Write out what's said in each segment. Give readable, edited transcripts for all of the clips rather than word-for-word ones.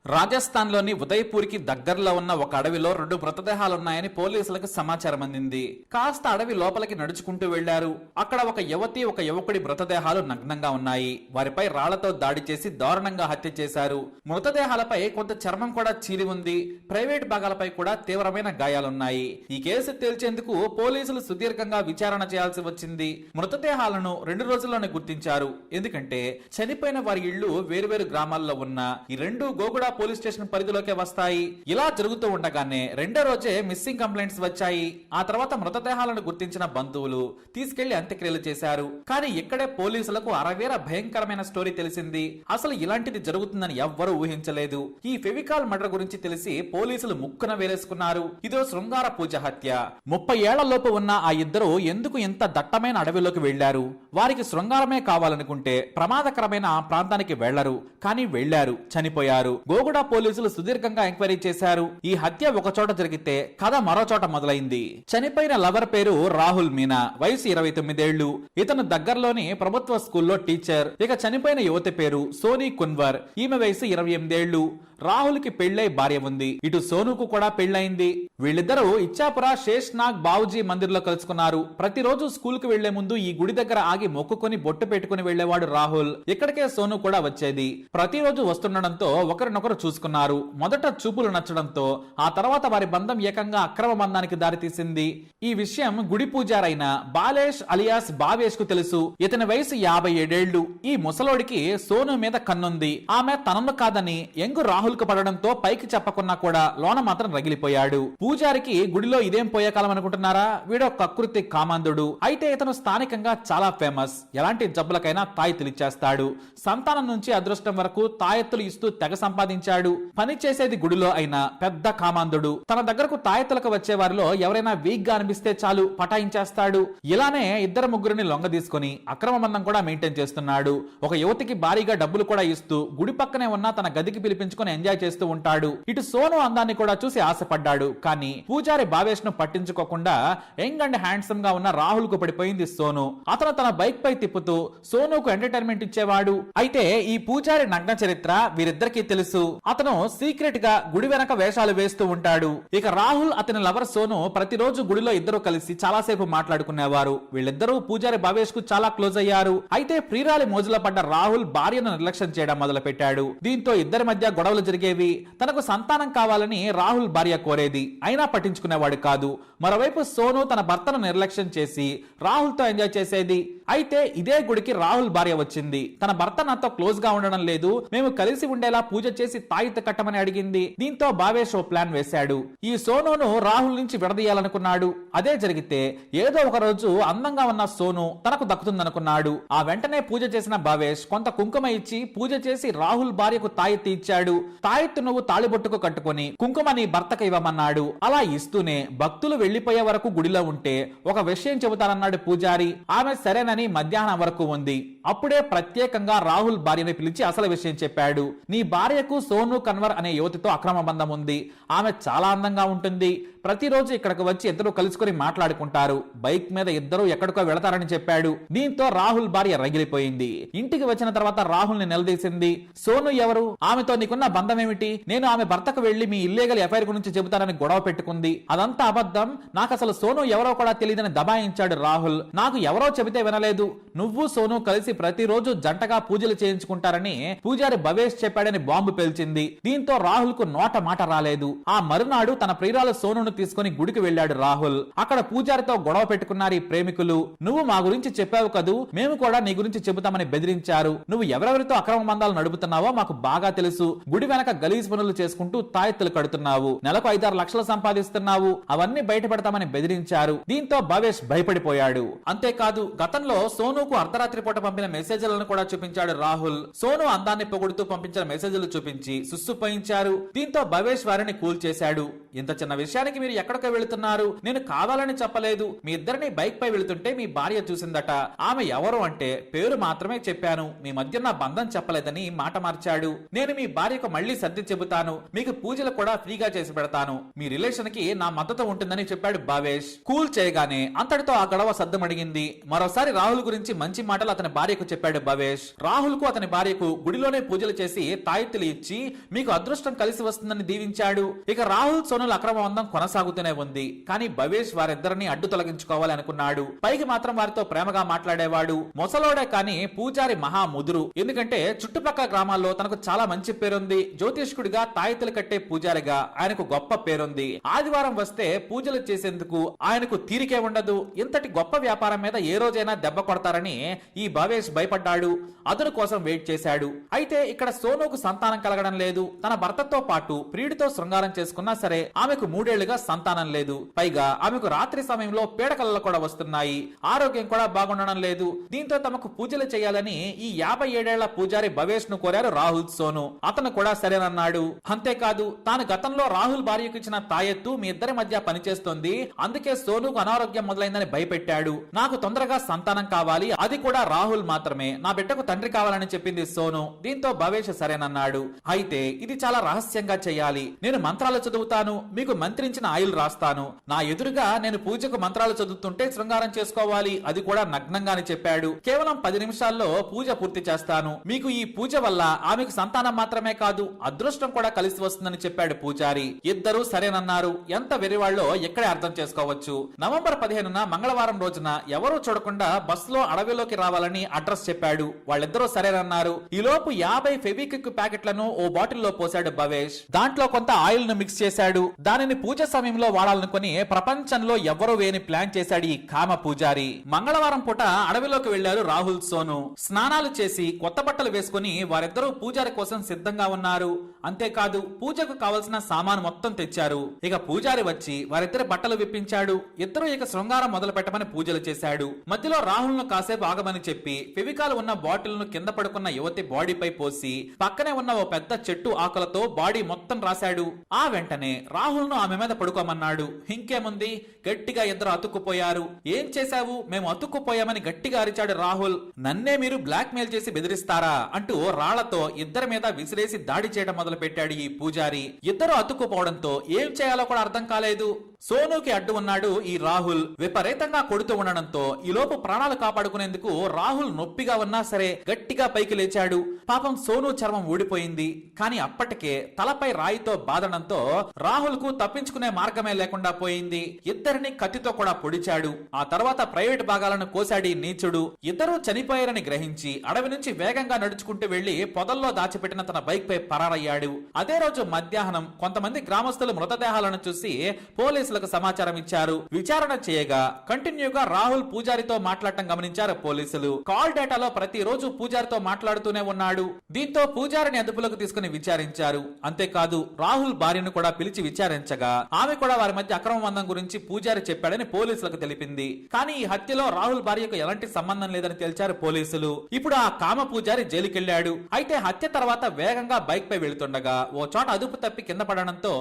రాజస్థాన్లోని ఉదయ్పూర్కి దగ్గరలో ఉన్న ఒక అడవిలో 2 మృతదేహాలున్నాయని పోలీసులకు సమాచారం అందింది. కాస్త అడవి లోపలికి నడుచుకుంటూ వెళ్లారు. అక్కడ ఒక యువతి, ఒక యువకుడి మృతదేహాలు నగ్నంగా ఉన్నాయి. వారిపై రాళ్లతో దాడి చేసి దారుణంగా హత్య చేశారు. మృతదేహాలపై కొంత చర్మం కూడా చీలి ఉంది. ప్రైవేట్ భాగాలపై కూడా తీవ్రమైన గాయాలున్నాయి. ఈ కేసు తేల్చేందుకు పోలీసులు సుదీర్ఘంగా విచారణ చేయాల్సి వచ్చింది. మృతదేహాలను 2 రోజుల్లోనే గుర్తించారు. ఎందుకంటే చనిపోయిన వారి ఇళ్లు వేరువేరు గ్రామాల్లో ఉన్న ఈ 2 గోగుడ పోలీస్ స్టేషన్ పరిధిలోకి వస్తాయి. ఇలా జరుగుతూ ఉండగానే రెండో రోజే మిస్సింగ్ కంప్లైంట్స్ వచ్చాయి. ఆ తర్వాత మృతదేహాలను గుర్తించిన బంధువులు తీసుకెళ్లి అంత్యక్రియలు చేశారు. కానీ ఇక్కడే పోలీసులకు అరవేర భయంకరమైన స్టోరీ తెలిసింది. అసలు ఇలాంటిది జరుగుతుందని ఎవ్వరూ ఊహించలేదు. ఈ ఫెవికాల్ మర్డర్ గురించి తెలిసి పోలీసులు ముక్కున వేలేసుకున్నారు. ఇదో శృంగార పూజ హత్య. 30 ఏళ్ల లోపు ఉన్న ఆ ఇద్దరు ఎందుకు ఇంత దట్టమైన అడవిలోకి వెళ్లారు? వారికి శృంగారమే కావాలనుకుంటే ప్రమాదకరమైన ఆ ప్రాంతానికి వెళ్లరు. కానీ వెళ్లారు, చనిపోయారు. గోగుడ పోలీసులు సుదీర్ఘంగా ఎంక్వైరీ చేశారు. ఈ హత్య ఒక చోట జరిగితే కథ మరో చోట మొదలైంది. చనిపోయిన లవర్ పేరు రాహుల్ మీనా, వయసు 29 ఏళ్లు. ఇతను దగ్గరలోని ప్రభుత్వ స్కూల్లో టీచర్. ఇక చనిపోయిన యువతి పేరు సోనీ కున్వర్, ఈమె వయసు 28 ఏళ్లు. రాహుల్ కి పెళ్లై భార్య ఉంది. ఇటు సోనుకు కూడా పెళ్లైంది. వీళ్ళిద్దరూ ఇచ్చాపుర శేష్నాగ్ బావుజీ మందిర్ లో కలుసుకున్నారు. ప్రతిరోజు స్కూల్ కు వెళ్లే ముందు ఈ గుడి దగ్గర ఆగి మొక్కుకొని బొట్టు పెట్టుకుని వెళ్లేవాడు రాహుల్. ఇక్కడికే సోను కూడా వచ్చేది. ప్రతిరోజు వస్తుండడంతో ఒకరినొకరు చూసుకున్నారు. మొదట చూపులు నచ్చడంతో ఆ తర్వాత వారి బంధం ఏకంగా అక్రమ బంధానికి దారితీసింది. ఈ విషయం గుడి పూజారైన బాలేష్ అలియాస్ బావేష్ కు తెలుసు. ఇతని వయసు 57 ఏళ్లు. ఈ ముసలోడికి సోను మీద కన్నుంది. ఆమె తనను కాదని యంగు రాహుల్ పడడంతో పైకి చెప్పకున్నా కూడా లోన మాత్రం రగిలిపోయాడు. పూజారికి గుడిలో ఇదేం పోయే కాలం అనుకుంటున్నారా? వీడో కకృతి కామాంధుడు. అయితే ఇతను స్థానికంగా చాలా ఫేమస్. ఎలాంటి జబ్బులకైనా తాయెత్తులు ఇచ్చేస్తాడు. సంతానం నుంచి అదృష్టం వరకు తాయెత్తులు ఇస్తూ తెగ సంపాదించాడు. పని చేసేది గుడిలో అయినా పెద్ద కామాంధుడు. తన దగ్గరకు తాయెత్తులకు వచ్చే వారిలో ఎవరైనా వీక్ గా అనిపిస్తే చాలు పటాయించేస్తాడు. ఇలానే 2-3 లొంగ తీసుకుని అక్రమ బంధం కూడా మెయింటైన్ చేస్తున్నాడు. ఒక యువతికి భారీగా డబ్బులు కూడా ఇస్తూ గుడి పక్కనే ఉన్న తన గదికి పిలిపించుకుని ఎంజాయ్ చేస్తూ ఉంటాడు. ఇటు సోను అందాన్ని కూడా చూసి ఆశపడ్డాడు. కానీ పూజారి భావేష్ ను పట్టించుకోకుండా యంగ్ అండ్ హ్యాండ్సమ్ గా ఉన్న రాహుల్ కు పడిపోయింది సోను. అతను తన బైక్ పై తిప్పుతూ సోనుకు ఎంటర్టైన్మెంట్ ఇచ్చేవాడు. అయితే ఈ పూజారి నగ్న చరిత్ర వీరిద్దరికీ తెలుసు. అతను సీక్రెట్ గా గుడి వెనక వేషాలు వేస్తూ ఉంటాడు. ఇక రాహుల్ అతని లవర్ సోను ప్రతిరోజు గుడిలో ఇద్దరు కలిసి చాలాసేపు మాట్లాడుకునేవారు. వీళ్ళిద్దరూ పూజారి భావేష్ కు చాలా క్లోజ్ అయ్యారు. అయితే ప్రియురాలి మోజులో పడ్డ రాహుల్ భార్యను నిర్లక్ష్యం చేయడం మొదలు పెట్టాడు. దీంతో ఇద్దరి మధ్య గొడవలు జరిగేవి. తనకు సంతానం కావాలని రాహుల్ భార్య కోరేది. అయినా పట్టించుకునేవాడు కాదు. మరోవైపు సోను తన భర్తను నిర్లక్ష్యం చేసి రాహుల్ తో ఎంజాయ్ చేసేది. అయితే ఇదే గుడికి రాహుల్ భార్య వచ్చింది. తన భర్త నాతో క్లోజ్ గా ఉండడం లేదు, మేము కలిసి ఉండేలా పూజ చేసి తాయిత కట్టమని అడిగింది. దీంతో భావేష్ ఓ ప్లాన్ వేశాడు. ఈ సోనును రాహుల్ నుంచి విడదీయాలనుకున్నాడు. అదే జరిగితే ఏదో ఒక రోజు అందంగా ఉన్న సోను తనకు దక్కుతుందనుకున్నాడు. ఆ వెంటనే పూజ చేసిన భావేష్ కొంత కుంకుమ ఇచ్చి పూజ చేసి రాహుల్ భార్యకు తాయెత్తి ఇచ్చాడు. తాయెత్తు నువ్వు తాళిబొట్టుకు కట్టుకుని కుంకుమ నీ భర్తకు ఇవ్వమన్నాడు. అలా ఇస్తూనే భక్తులు వెళ్లిపోయే వరకు గుడిలో ఉంటే ఒక విషయం చెబుతానన్నాడు పూజారి. ఆమె సరేనని మధ్యాహ్నం వరకు ఉంది. అప్పుడే ప్రత్యేకంగా రాహుల్ భార్యని పిలిచి అసలు విషయం చెప్పాడు. నీ భార్యకు సోను కన్వర్ అనే యువతితో అక్రమ బంధం ఉంది. ఆమె చాలా అందంగా ఉంటుంది. ప్రతిరోజు ఇక్కడికి వచ్చి ఇద్దరు కలుసుకుని మాట్లాడుకుంటారు. బైక్ మీద ఇద్దరు ఎక్కడికో వెళతారని చెప్పాడు. దీంతో రాహుల్ భార్య రగిలిపోయింది. ఇంటికి వచ్చిన తర్వాత రాహుల్ ని నిలదీసింది. సోను ఎవరు? ఆమెతో నీకున్న బంధం ఏమిటి? నేను ఆమె భర్తకు వెళ్లి మీ ఇల్లీగల్ ఎఫైర్ గురించి చెబుతానని గొడవ పెట్టుకుంది. అదంతా అబద్ధం. నాకు అసలు సోను ఎవరో కూడా తెలియదని దబాయించాడు రాహుల్. నాకు ఎవరో చెబితే వినలేదు. నువ్వు సోను కలిసి ప్రతిరోజు జంటగా పూజలు చేయించుకుంటారని పూజారి భవేష్ చెప్పాడని బాంబు పేల్చింది. దీంతో రాహుల్ కు నోట మాట రాలేదు. ఆ మరునాడు తన ప్రియురాలు సోనును తీసుకుని గుడికి వెళ్లాడు రాహుల్. అక్కడ పూజారితో గొడవ పెట్టుకున్నారు ఈ ప్రేమికులు. నువ్వు మా గురించి చెప్పావు కదూ, మేము కూడా నీ గురించి చెబుతామని బెదిరించారు. నువ్వు ఎవరెవరితో అక్రమ బంధాలు నడుపుతున్నావో మాకు బాగా తెలుసు. గుడి వెనక గలీజ్ పనులు చేసుకుంటూ తాయెత్తులు కడుతున్నావు. నెలకు 5-6 లక్షలు సంపాదిస్తున్నావు. అవన్నీ బయటపెడతామని బెదిరించారు. దీంతో భవేష్ భయపడిపోయాడు. అంతేకాదు గతంలో సోనుకు అర్ధరాత్రి పూట పంపిన మెసేజ్లను కూడా చూపించాడు రాహుల్. సోను అందాన్ని పొగుడుతూ పంపించిన మెసేజ్లు చూపించి సుస్సుపోయించారు. దీంతో భవేష్ వారిని కూల్ చేశాడు. ఇంత చిన్న విషయానికి మీరు ఎక్కడికో వెళుతున్నారు? నేను కావాలని చెప్పలేదు. మీ ఇద్దరిని బైక్ పై వెళుతుంటే మీ భార్య చూసిందట. ఆమె ఎవరు అంటే పేరు మాత్రమే చెప్పాను. మీ మధ్య నా బంధం చెప్పలేదని మాట మార్చాడు. నేను మీ భార్యకు మళ్ళీ సర్ది చెబుతాను. మీకు పూజలు కూడా ఫ్రీగా చేసి పెడతాను. మీ రిలేషన్ కి నా మద్దతు ఉంటుందని చెప్పాడు భావేష్. కూల్ చేయగానే అంతటితో ఆ గొడవ సద్దుమడిగింది. మరోసారి రాహుల్ గురించి మంచి మాటలు అతని భార్యకు చెప్పాడు భవేష్. రాహుల్ కు అతని భార్యకు గుడిలోనే పూజలు చేసి తాయెత్తులు ఇచ్చి మీకు అదృష్టం కలిసి వస్తుందని దీవించాడు. ఇక రాహుల్ సోనుల అక్రమ బంధం కొనసాగుతూనే ఉంది. కానీ భవేష్ వారిద్దరిని అడ్డు తొలగించుకోవాలి అనుకున్నాడు. పైకి మాత్రం వారితో ప్రేమగా మాట్లాడేవాడు. మొసలోడే కానీ పూజారి మహా ముదురు. ఎందుకంటే చుట్టుపక్కల గ్రామాల్లో తనకు చాలా మంచి పేరుంది. జ్యోతిష్కుడిగా తాయెత్తులు కట్టే పూజారిగా ఆయనకు గొప్ప పేరుంది. ఆదివారం వస్తే పూజలు చేసేందుకు ఆయనకు తీరికే ఉండదు. ఇంతటి గొప్ప వ్యాపారం మీద ఏ రోజైనా దెబ్బ కొడతారని ఈ భవేష్ భయపడ్డాడు. అతని కోసం వెయిట్ చేశాడు. అయితే ఇక్కడ సోనుకు సంతానం కలగడం లేదు. తన భర్తతో పాటు ప్రియుడితో శృంగారం చేసుకున్నా సరే ఆమెకు 3 ఏళ్లుగా సంతానం లేదు. పైగా ఆమెకు రాత్రి సమయంలో పీడకలలు కూడా వస్తున్నాయి. ఆరోగ్యం కూడా బాగుండడం లేదు. దీంతో తమకు పూజలు చేయాలని ఈ 57 ఏళ్ల పూజారి భవేష్ ను కోరారు రాహుల్ సోను. అతను కూడా సరేనన్నాడు. అంతేకాదు తాను గతంలో రాహుల్ భార్యకు ఇచ్చిన తాయెత్తు మీ ఇద్దరి మధ్య పనిచేస్తోంది. అందుకే సోనుకు అనారోగ్యం మొదలైందని భయపెట్టాడు. నాకు తొందరగా సంతానం కావాలి, అది కూడా రాహుల్ మాత్రమే. నా బిడ్డకు తండ్రి కావాలని చెప్పింది సోను. దీంతో భవేష్ సరేనన్నాడు. అయితే ఇది చాలా రహస్యంగా చేయాలి. నేను మంత్రాలు చదువుతాను. మీకు మంత్రించిన ఆయిల్ రాస్తాను. నా ఎదురుగా నేను పూజకు మంత్రాలు చదువుతుంటే శృంగారం చేసుకోవాలి, అది కూడా నగ్నంగాని చెప్పాడు. కేవలం 10 నిమిషాల్లో పూజ పూర్తి చేస్తాను. మీకు ఈ పూజ వల్ల ఆమెకు సంతానం మాత్రమే కాదు అదృష్టం కూడా కలిసి వస్తుందని చెప్పాడు పూజారి. ఇద్దరూ సరేనన్నారు. ఎంత వెరివాళ్ళో ఇక్కడే అర్థం చేసుకోవచ్చు. నవంబర్ 15న మంగళవారం రోజున ఎవరూ చూడకుండా బస్సులో అడవిలోకి రావాలని అడ్రస్ చెప్పాడు. వాళ్ళిద్దరూ సరేనన్నారు. ఈలోపు 50 ఫెవిక్విక్ ప్యాకెట్లను ఓ బాటిల్లో పోశాడు భవేష్. దాంట్లో కొంత ఆయిల్ ను మిక్స్ చేశాడు. దానిని పూజ సమయంలో వాడాలనుకుని ప్రపంచంలో ఎవరూ వేని ప్లాన్ చేశాడు ఈ కామ పూజారి. మంగళవారం పూట అడవిలోకి వెళ్లారు రాహుల్ సోను. స్నానాలు చేసి కొత్త బట్టలు వేసుకుని వారిద్దరూ పూజారి కోసం సిద్ధంగా ఉన్నారు. అంతేకాదు పూజకు కావలసిన సామాను మొత్తం తెచ్చారు. ఇక పూజారి వచ్చి వారిద్దరి బట్టలు విప్పించాడు. ఇద్దరు ఇక శృంగారం మొదలు పెట్టమని పూజలు చేశాడు. మధ్యలో రాహుల్ ను కాసేపు ఆగమని చెప్పి ఫెవికాల్ ఉన్న బాటిల్ ను కింద పడుకున్న యువతి బాడీపై పోసి పక్కనే ఉన్న ఓ పెద్ద చెట్టు ఆకులతో బాడీ మొత్తం రాశాడు. ఆ వెంటనే రాహుల్ ను ఆమె మీద పడుకోమన్నాడు. ఇంకేముంది, గట్టిగా ఇద్దరు అతుక్కుపోయారు. ఏం చేశావు? మేము అతుక్కుపోయామని గట్టిగా అరిచాడు రాహుల్. నన్నే మీరు బ్లాక్ మెయిల్ చేసి బెదిరిస్తారా అంటూ రాళ్లతో ఇద్దరి మీద విసిరేసి దాడి చేయడం మొదలు పెట్టాడు ఈ పూజారి. ఇద్దరు అతుక్కుపోవడంతో ఏం చేయాలో కూడా అర్థం కాలేదు. సోనుకి అడ్డు ఉన్నాడు ఈ రాహుల్. విపరీతంగా కొడుతూ ఉండడంతో ఈలోపు ప్రాణాలు కాపాడుకునేందుకు రాహుల్ నొప్పిగా ఉన్నా సరే గట్టిగా పైకి లేచాడు. పాపం సోను చర్మం ఊడిపోయింది. కానీ అప్పటికే తలపై రాయితో బాదడంతో రాహుల్ కు తప్పించుకునే మార్గమే లేకుండా పోయింది. ఇద్దరిని కత్తితో కూడా పొడిచాడు. ఆ తర్వాత ప్రైవేట్ భాగాలను కోసాడి నీచుడు. ఇద్దరూ చనిపోయారని గ్రహించి అడవి నుంచి వేగంగా నడుచుకుంటూ వెళ్లి పొదల్లో దాచిపెట్టిన తన బైక్ పై పరారయ్యాడు. అదే రోజు మధ్యాహ్నం కొంతమంది గ్రామస్తులు మృతదేహాలను చూసి పోలీసులకు సమాచారం ఇచ్చారు. విచారణ చేయగా కంటిన్యూగా రాహుల్ పూజారితో మాట్లాడటం గమనించారు పోలీసులు. కాల్ డేటాలో ప్రతిరోజు పూజారితో మాట్లాడుతూనే ఉన్నాడు. దీంతో పూజారిని అదుపులోకి తీసుకుని విచారించారు. అంతేకాదు రాహుల్ భార్యను కూడా పిలిచి విచారించగా ఆమె కూడా వారి మధ్య అక్రమ బంధం గురించి పూజారి చెప్పాడని పోలీసులకు తెలిపింది. కానీ ఈ హత్యలో రాహుల్ భార్యకు ఎలాంటి సంబంధం లేదని తేల్చారు పోలీసులు. ఇప్పుడు ఆ కామ పూజారి జైలుకెళ్లాడు. అయితే హత్య తర్వాత వేగంగా బైక్ పై వెళుతుండగా ఓ చోట అదుపు తప్పి కింద పడడంతో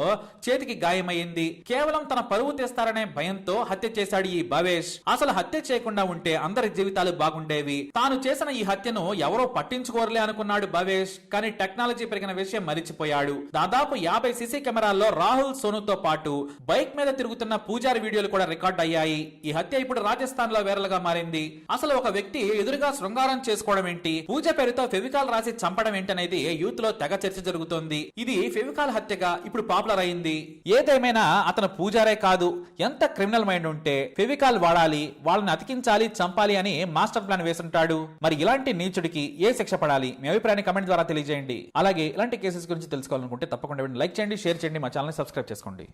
చేతికి గాయమైంది. కేవలం తన పరువు తీస్తారనే భయంతో హత్య చేశాడు ఈ భవేష్. అసలు హత్య చేయకుండా ఉంటే అందరి జీవితాలు బాగుండేవి. తాను చేసిన ఈ హత్యను ఎవరో పట్టించుకోరలే అనుకున్నాడు భవేష్. కానీ టెక్నాలజీ పెరిగిన విషయం మరిచిపోయాడు. దాదాపు 50 సీసీ కెమెరాల్లో రాహుల్ సోనుతో పాటు బైక్ మీద తిరుగుతున్న పూజారి వీడియోలు కూడా రికార్డ్ అయ్యాయి. ఈ హత్య ఇప్పుడు రాజస్థాన్ లో వైరల్ గా మారింది. అసలు ఒక వ్యక్తి ఎదురుగా శృంగారం చేసుకోవడం ఏంటి, పూజ పేరుతో ఫెవికాల్ రాసి చంపడం ఏంటనేది యూత్ లో తెగ చర్చ జరుగుతోంది. ఇది ఫెవికాల్ హత్యగా ఇప్పుడు పాపులర్ అయింది. ఏదేమైనా అతను పూజారే కాదు, ఎంత క్రిమినల్ మైండ్ ఉంటే ఫెవికాల్ వాడాలి, వాళ్ళని అతికించాలి, చంపాలి అని మాస్టర్ ప్లాన్ వేసుంటాడు. మరి ఇలాంటి నీచుడికి ఏ శిక్ష పడాలి? మీ అభిప్రాయాన్ని కమెంట్ ద్వారా తెలియజేయండి. అలాగే ఇలాంటి కేసెస్ గురించి తెలుసుకోవాలనుకుంటే తప్పకుండా లైక్ చేయండి, షేర్ చేయండి, మా ఛానల్ సబ్స్క్రైబ్ చేసుకోండి.